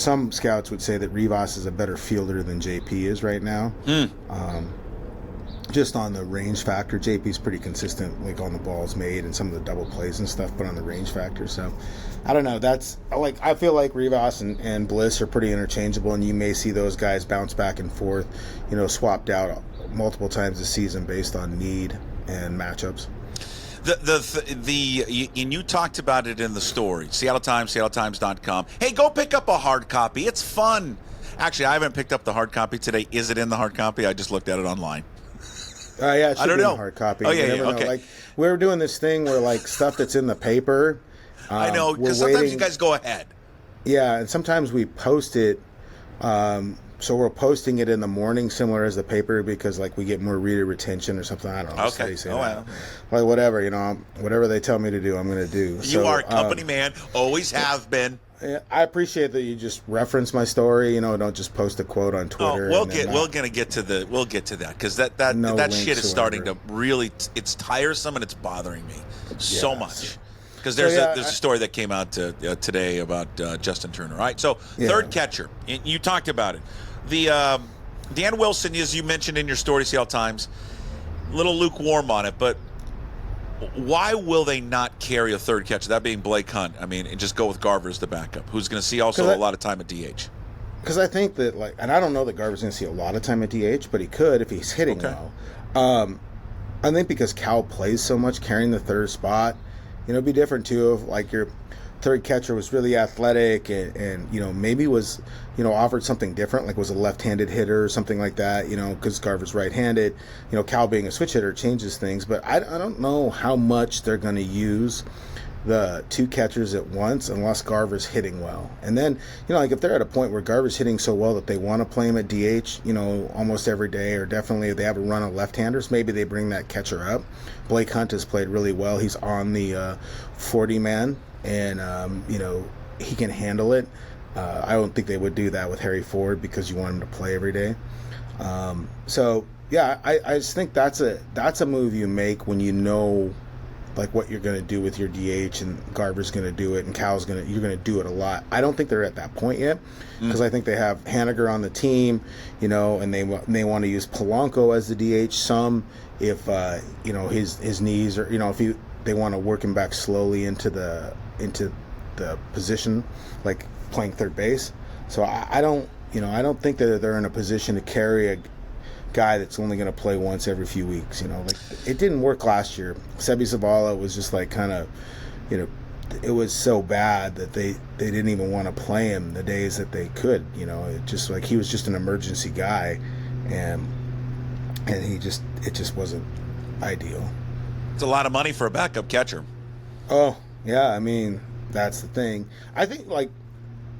some scouts would say that Rivas is a better fielder than JP is right now. Just on the range factor, JP's pretty consistent, like on the balls made and some of the double plays and stuff, but on the range factor. So, I don't know. That's like, I feel like Rivas and Bliss are pretty interchangeable, and you may see those guys bounce back and forth, swapped out multiple times this season based on need and matchups. And you talked about it in the story. Seattle Times, SeattleTimes.com. Hey, go pick up a hard copy. It's fun. Actually, I haven't picked up the hard copy today. Is it in the hard copy? I just looked at it online. Yeah, it should I don't be know. in the hard copy. Oh, yeah, okay. Like, we're doing this thing where, like, stuff that's in the paper. I know, because sometimes you guys go ahead. Yeah, and sometimes we post it. So we're posting it in the morning, similar as the paper, because, like, we get more reader retention or something. I don't know. Okay. Like, whatever, whatever they tell me to do, I'm going to do. You are a company man. Always have been. I appreciate that you just reference my story. Don't just post a quote on Twitter. We'll get to that because that shit is starting to really. It's tiresome and it's bothering me so much. Because there's a story that came out today about Justin Turner. All right, so third catcher, you talked about it. The Dan Wilson, as you mentioned in your story, Seattle Times, a little lukewarm on it, but. Why will they not carry a third catcher, that being Blake Hunt? I mean, and just go with Garver as the backup, who's going to see also a lot of time at DH? Because I think that, and I don't know that Garver's going to see a lot of time at DH, but he could if he's hitting well. I think because Cal plays so much, carrying the third spot, it'd be different too if, like, your third catcher was really athletic and maybe was, offered something different, like was a left-handed hitter or something like that, because Garver's right-handed. Cal being a switch hitter changes things, but I don't know how much they're going to use the two catchers at once unless Garver's hitting well. And then, like if they're at a point where Garver's hitting so well that they want to play him at DH, almost every day, or definitely if they have a run of left-handers, maybe they bring that catcher up. Blake Hunt has played really well. He's on the 40-man. And, he can handle it. I don't think they would do that with Harry Ford because you want him to play every day. I just think that's a move you make when like what you're going to do with your DH, and Garver's going to do it, and you're going to do it a lot. I don't think they're at that point yet because I think they have Haniger on the team, and they want to use Polanco as the DH some if, his knees are, if they want to work him back slowly into the position, like playing third base. So I don't think that they're in a position to carry a guy that's only going to play once every few weeks. Like it didn't work last year. Sebi Zavala was just like kind of, it was so bad that they didn't even want to play him the days that they could. It just like he was just an emergency guy, and it just wasn't ideal. It's a lot of money for a backup catcher. Oh, yeah, I mean, that's the thing. I think,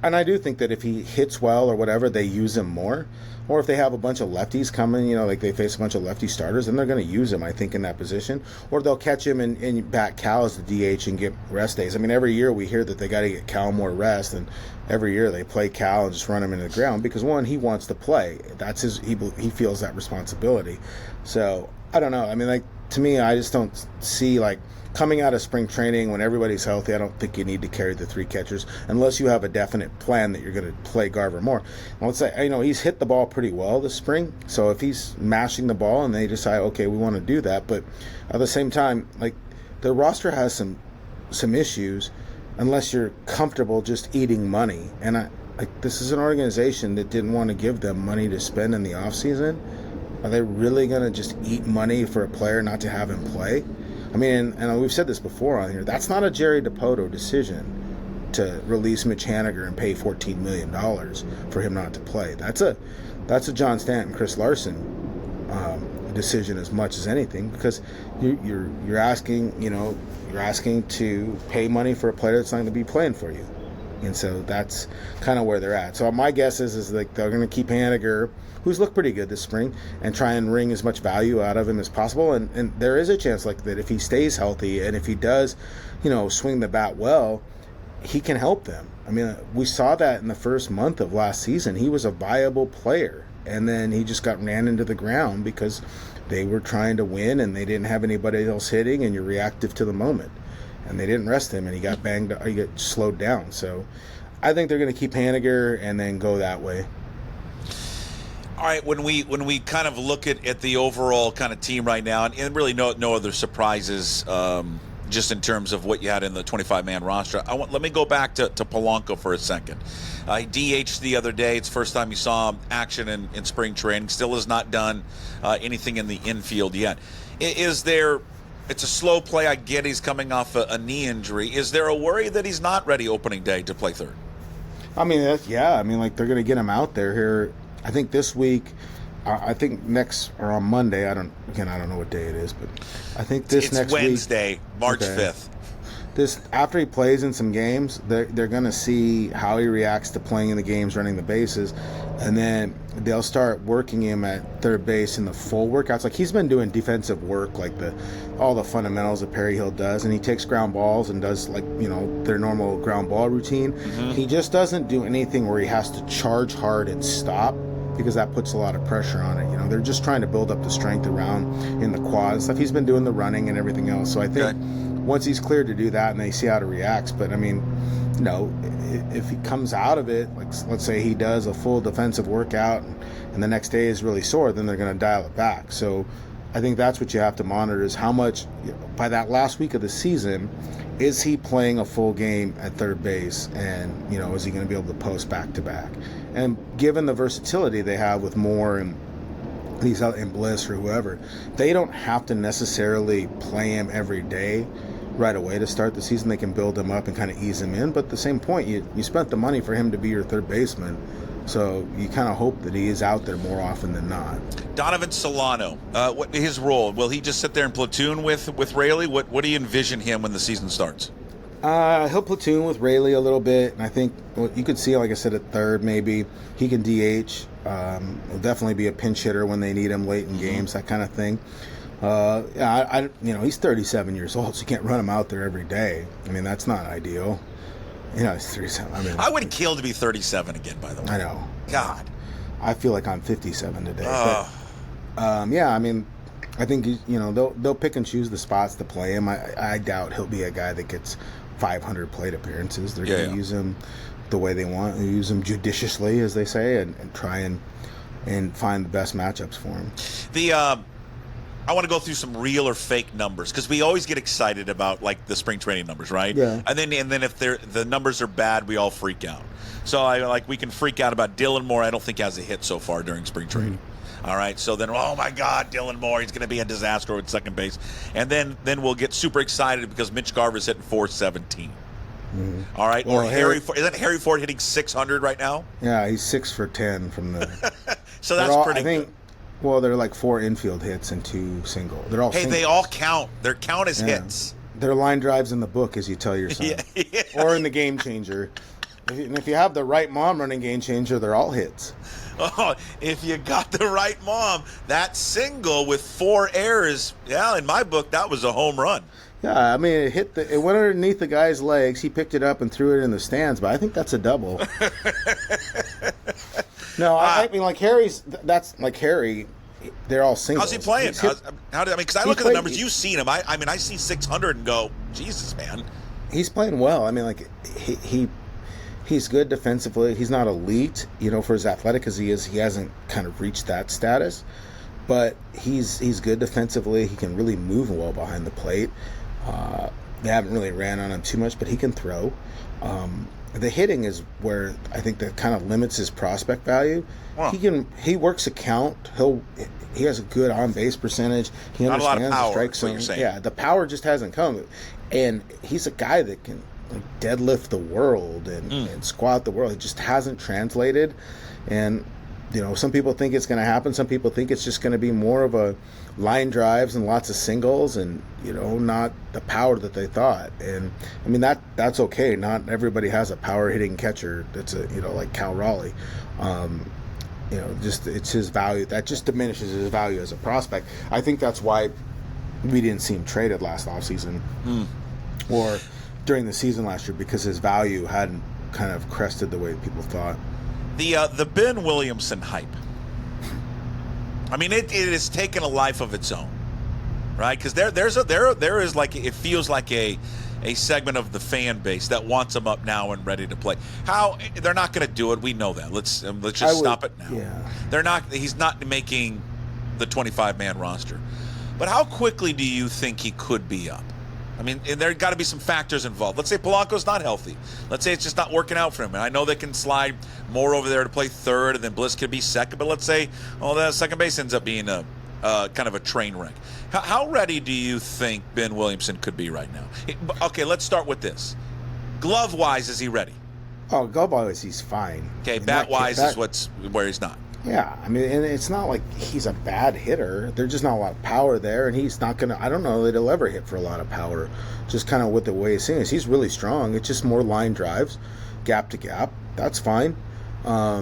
and I do think that if he hits well or whatever, they use him more. Or if they have a bunch of lefties coming, like they face a bunch of lefty starters, then they're going to use him, I think, in that position. Or they'll catch him and back Cal as the DH and get rest days. I mean, every year we hear that they got to get Cal more rest, and every year they play Cal and just run him into the ground because, one, he wants to play. That's he feels that responsibility. So, I don't know. I mean, to me, I just don't see, coming out of spring training when everybody's healthy, I don't think you need to carry the three catchers unless you have a definite plan that you're going to play Garver more. And let's say, he's hit the ball pretty well this spring, so if he's mashing the ball and they decide, okay, we want to do that, but at the same time, the roster has some issues unless you're comfortable just eating money. And this is an organization that didn't want to give them money to spend in the offseason. Are they really going to just eat money for a player not to have him play? I mean, and we've said this before on here, that's not a Jerry DiPoto decision to release Mitch Haniger and pay $14 million for him not to play. That's a John Stanton, Chris Larson decision as much as anything, because you're asking to pay money for a player that's not going to be playing for you. And so that's kind of where they're at. So my guess is they're going to keep Haniger, who's looked pretty good this spring, and try and wring as much value out of him as possible. And there is a chance that if he stays healthy and if he does, swing the bat well, he can help them. I mean, we saw that in the first month of last season. He was a viable player, and then he just got ran into the ground because they were trying to win and they didn't have anybody else hitting, and you're reactive to the moment. And they didn't rest him, and he got banged. He got slowed down. So I think they're going to keep Haniger and then go that way. All right, when we kind of look at the overall kind of team right now, and really no other surprises, just in terms of what you had in the 25-man roster. Let me go back to Polanco for a second. He DH'd the other day. It's the first time you saw him action in spring training. Still has not done anything in the infield yet. Is there? It's a slow play. I get he's coming off a knee injury. Is there a worry that he's not ready opening day to play third? I mean, yeah. I mean, like they're going to get him out there here. I think this week. I think next or on Monday. I don't know what day it is, but I think it's next Wednesday, week, March 5th. This after he plays in some games, they're going to see how he reacts to playing in the games, running the bases, and then they'll start working him at third base in the full workouts. Like he's been doing defensive work, like all the fundamentals that Perry Hill does, and he takes ground balls and does their normal ground ball routine. Mm-hmm. He just doesn't do anything where he has to charge hard and stop, because that puts a lot of pressure on it. They're just trying to build up the strength around in the quad and stuff. He's been doing the running and everything else. So I think once he's cleared to do that and they see how it reacts. But, I mean, if he comes out of it, like let's say he does a full defensive workout and the next day is really sore, then they're going to dial it back. So I think that's what you have to monitor is how much, by that last week of the season, is he playing a full game at third base, and is he going to be able to post back to back? And given the versatility they have with Moore and he's out in Bliss or whoever, they don't have to necessarily play him every day right away to start the season. They can build him up and kind of ease him in. But at the same point, you spent the money for him to be your third baseman, so you kind of hope that he is out there more often than not. Donovan Solano, what his role? Will he just sit there and platoon with Rayleigh? What do you envision him when the season starts? He'll platoon with Rayleigh a little bit, and I think you could see, like I said, at third maybe. He can DH. He'll definitely be a pinch hitter when they need him late in games, that kind of thing. He's 37 years old, so you can't run him out there every day. I mean, that's not ideal. He's 37. I mean, I would kill to be 37 again, by the way. I know. God. I feel like I'm 57 today. But, I mean, I think, they'll pick and choose the spots to play him. I doubt he'll be a guy that gets 500 plate appearances. They're going to use him the way they want, and use him judiciously, as they say, and try and find the best matchups for him. I want to go through some real or fake numbers, because we always get excited about like the spring training numbers, right? Yeah. And then if the numbers are bad, we all freak out. So we can freak out about Dylan Moore. I don't think has a hit so far during spring training. Mm-hmm. All right. So then, oh my God, Dylan Moore, he's going to be a disaster at second base. And then we'll get super excited because Mitch Garver's hitting 417. Mm-hmm. All right. Well, isn't Harry Ford hitting 600 right now? Yeah, he's 6 for 10 from the. So that's pretty good. Well, they're like 4 infield hits and 2 single. They're all. Hey, singles. They all count. Their count as hits. They're line drives in the book, as you tell your son, or in the Game Changer. If you have the right mom running Game Changer, they're all hits. Oh, if you got the right mom, that single with 4 errors, in my book, that was a home run. Yeah, I mean, it went underneath the guy's legs. He picked it up and threw it in the stands, but I think that's a double. No, I mean, like Harry's. That's like Harry. They're all singles. How's he playing? Because I look at the numbers. You've seen him. I mean, I see 600 and go, Jesus, man. He's playing well. I mean, like he's good defensively. He's not elite, for as athletic as he is. He hasn't kind of reached that status, but he's good defensively. He can really move well behind the plate. They haven't really ran on him too much, but he can throw. The hitting is where I think that kind of limits his prospect value. Wow. He works a count. He has a good on base percentage. He understands the strike zone. Yeah, the power just hasn't come, and he's a guy that can deadlift the world and squat the world. It just hasn't translated, and some people think it's going to happen. Some people think it's just going to be more of a line drives and lots of singles and, not the power that they thought. And, I mean, that's okay. Not everybody has a power-hitting catcher that's, like Cal Raleigh. Just it's his value. That just diminishes his value as a prospect. I think that's why we didn't see him traded last offseason or during the season last year, because his value hadn't kind of crested the way people thought. The Ben Williamson hype. I mean, it has taken a life of its own. right? Because there is like, it feels like a segment of the fan base that wants him up now and ready to play. How they're not going to do it, we know that. Let's just stop it now. Yeah. They're not. He's not making the 25-man roster. But how quickly do you think he could be up? I mean, there got to be some factors involved. Let's say Polanco's not healthy. Let's say it's just not working out for him. And I know they can slide more over there to play third, and then Bliss could be second. But let's say, that second base ends up being a kind of a train wreck. How ready do you think Ben Williamson could be right now? Okay, let's start with this. Glove-wise, is he ready? Oh, glove-wise, he's fine. Okay, bat-wise is where he's not. Yeah, I mean, and it's not like he's a bad hitter. There's just not a lot of power there, and he's not going to – I don't know that he'll ever hit for a lot of power, just kind of with the way he's seeing. He's really strong. It's just more line drives, gap to gap. That's fine. I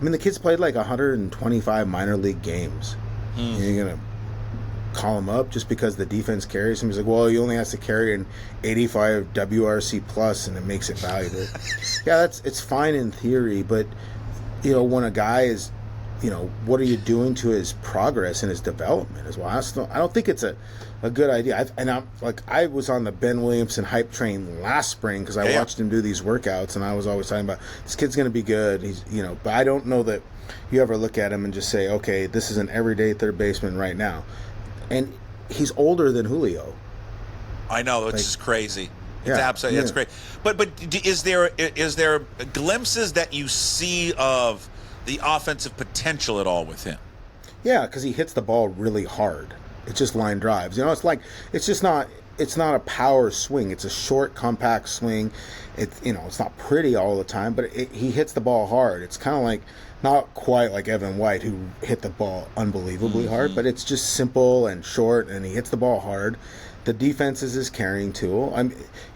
mean, the kid's played like 125 minor league games. You're going to call him up just because the defense carries him? He's like, well, he only has to carry an 85 WRC plus, and it makes it valuable. Yeah, it's fine in theory, but – when a guy is, what are you doing to his progress and his development as well? I don't think it's a good idea. I was on the Ben Williamson hype train last spring because I watched him do these workouts, and I was always talking about this kid's going to be good. He's, but I don't know that you ever look at him and just say, okay, this is an everyday third baseman right now, and he's older than Julio. I know, it's just crazy. It's absolutely, that's great. But is there glimpses that you see of the offensive potential at all with him? Yeah, because he hits the ball really hard. It's just line drives. It's not a power swing. It's a short, compact swing. It's not pretty all the time, but he hits the ball hard. It's kind of like, not quite like Evan White, who hit the ball unbelievably hard, but it's just simple and short, and he hits the ball hard. The defense is his carrying tool.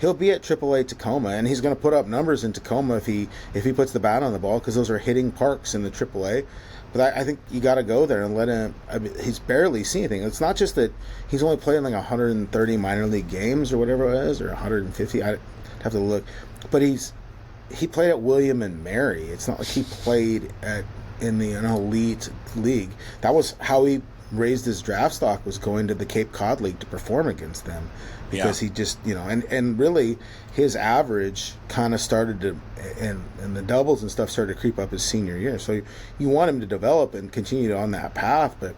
He'll be at AAA Tacoma, and he's going to put up numbers in Tacoma if he puts the bat on the ball, because those are hitting parks in the AAA. But I think you got to go there and let him. He's barely seen anything. It's not just that he's only playing like 130 minor league games or whatever it is, or 150. I'd have to look. But he played at William and Mary. It's not like he played in an elite league. That was how he raised his draft stock, was going to the Cape Cod League to perform against them, because he just and really his average kind of started to and the doubles and stuff started to creep up his senior year. So you want him to develop and continue on that path, but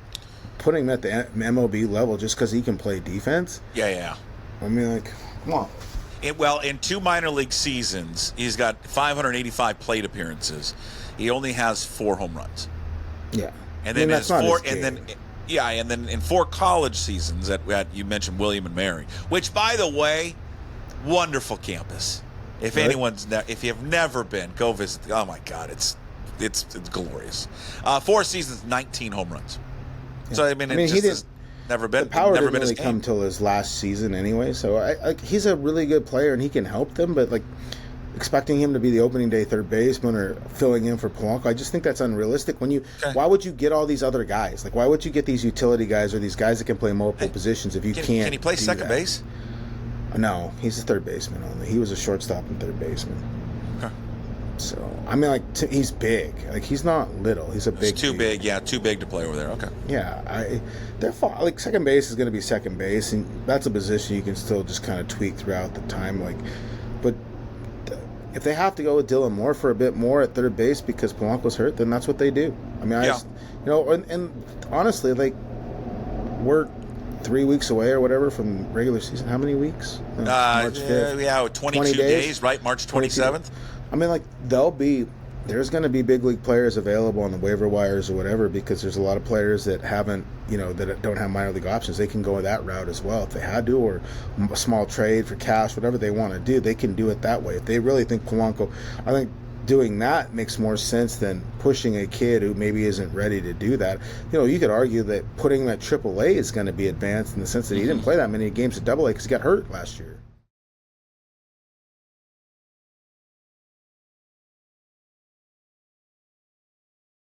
putting him at the MLB level just because he can play defense, I mean, like, come on. In 2 minor league seasons, he's got 585 plate appearances. He only has 4 home runs. Yeah, and then and then in 4 college seasons that you mentioned William and Mary, which, by the way, wonderful campus. If if you have never been, go visit. Oh my God, it's glorious. 4 seasons, 19 home runs. Yeah. So he's never been. The power never didn't really come till his last season anyway. So he's a really good player and he can help them, but expecting him to be the opening day third baseman or filling in for Polanco, I just think that's unrealistic. Why would you get all these other guys? Why would you get these utility guys or these guys that can play multiple positions if you can't? Can he play second base? No, he's a third baseman only. He was a shortstop and third baseman. Okay. So he's big. He's not little. He's a big. Too big. Yeah, too big to play over there. Okay. Yeah, they're fine. Second base is going to be second base, and that's a position you can still just kind of tweak throughout the time. But if they have to go with Dylan Moore for a bit more at third base because Polanco's hurt, then that's what they do. And honestly, we're 3 weeks away or whatever from regular season. How many weeks? March 5th. 22 days, right? March 27th. There's going to be big league players available on the waiver wires or whatever, because there's a lot of players that haven't, that don't have minor league options. They can go that route as well if they had to, or a small trade for cash, whatever they want to do. They can do it that way. If they really think Polanco, I think doing that makes more sense than pushing a kid who maybe isn't ready to do that. You could argue that putting him at AAA is going to be advanced in the sense that he didn't play that many games at AA because he got hurt last year.